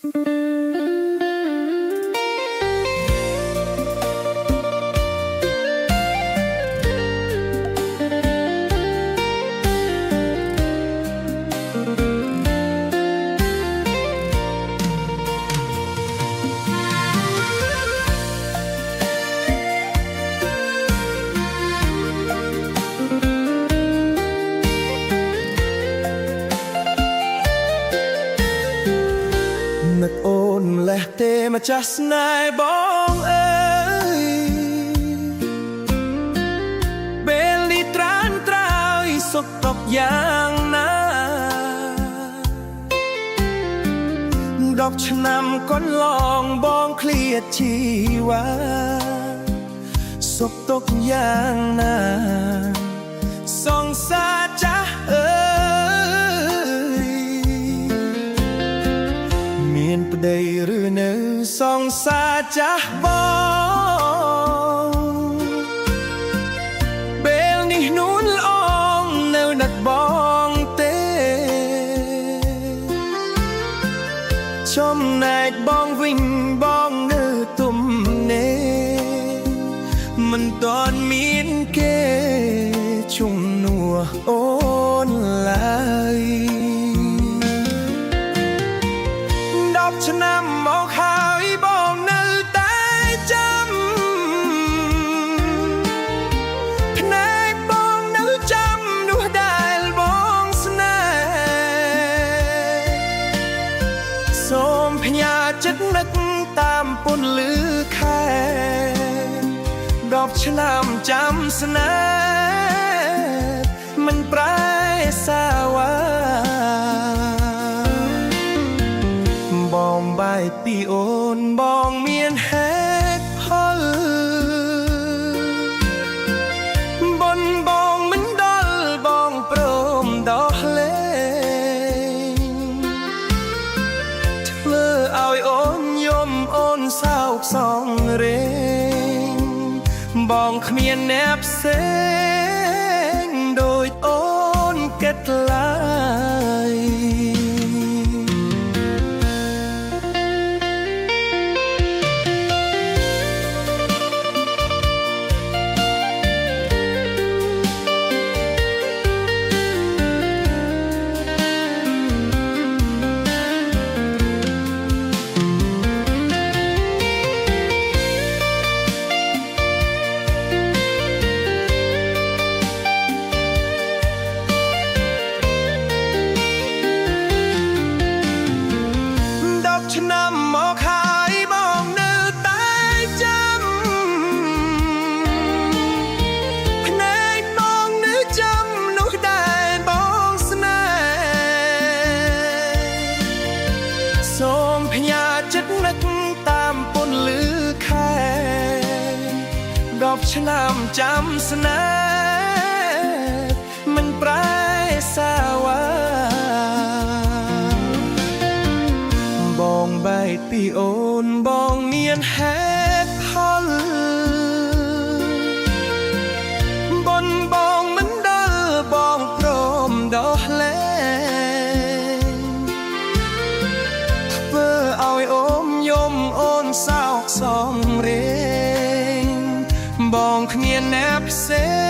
នឹកអូនលេះទេម្ចាស់ស្នេហ៍បងអើយពេលនេះត្រានត្រើយសុខទុក្ខយ៉ាងណា10 ឆ្នាំកន្លងបងឃ្លាតជីវ៉ាសុខទុក្ខយ៉ាងណាសង្សារចាស់អើយមានប្តីឬនៅសង្សារចាស់បងពេលនេះនួនល្អងនៅនឹកបងទេចំណែកបងវិញបងនៅទុំនេមិនទាន់មានគេជំនួសអូនឡើយ10 ឆ្នាំមកហើយបងនៅតែចាំភ្នែកបងនៅចាំនោះដែលបងស្នេហ៍សូមផ្ញើចិត្តនឹកតាមពន្លឺខែ10 ឆ្នាំចាំស្នេហ៍មិនប្រែសាវ៉ាបងបែកពីអូនបងមានហេតុផលបនបងមិនដល់បងព្រមដោះលែងធ្វើឲ្យអូនយំអូនសោកសងរេងបងគ្មានអ្នកផ្សេងដូចអូនគិតឡើយឆ្នាំមកហើយបងនៅតែចាំភ្នែកបងនៅចាំនោះដែលបងស្នេហ៍សូមផ្ញើចិត្តនឹកតាមពន្លឺខែ10 ឆ្នាំចាំស្នេហ៍មិនប្រែសាវ៉ាបងបែកពីអូនបងមានហេតុផលបនបងមិនដល់បងព្រមដោះលែងធ្វើឲ្យអូនយំអូនសោកសងរេងបងគ្មានអ្នកផ្សេង